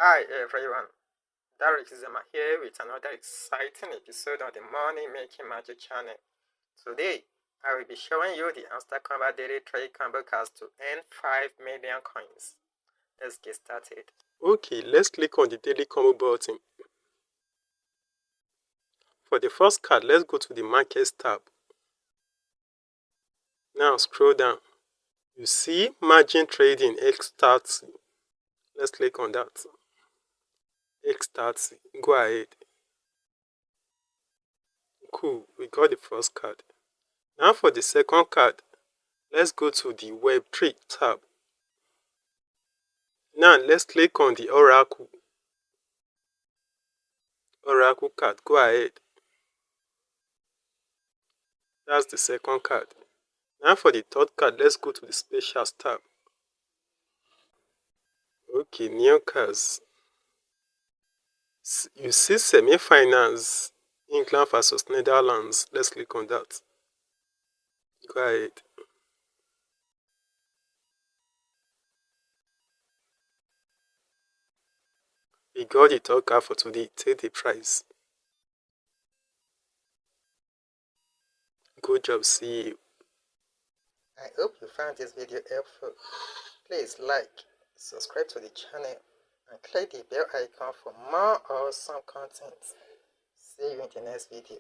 Hi everyone, Derek Zema here with another exciting episode on the Money Making Magic channel. Today, I will be showing you the Hamster Kombat daily trade combo cards to earn 5 million coins. Let's get started. Okay, let's click on the daily combo button. For the first card, let's go to the Markets tab. Now scroll down. You see Margin Trading X30. Let's click on that. X30. Go ahead. Cool, we got the first card. Now for the second card, let's go to the Web3 tab. Now let's click on the Oracle card. Go ahead. That's the second card. Now for the third card, let's go to the Specials tab. Okay, new cards. You see semi-finals, England versus Netherlands. Let's click on that. Go ahead. We got the third card for today. Take the prize. Good job, see you. I hope you found this video helpful. Please like, subscribe to the channel, and click the bell icon for more awesome content. See you in the next video.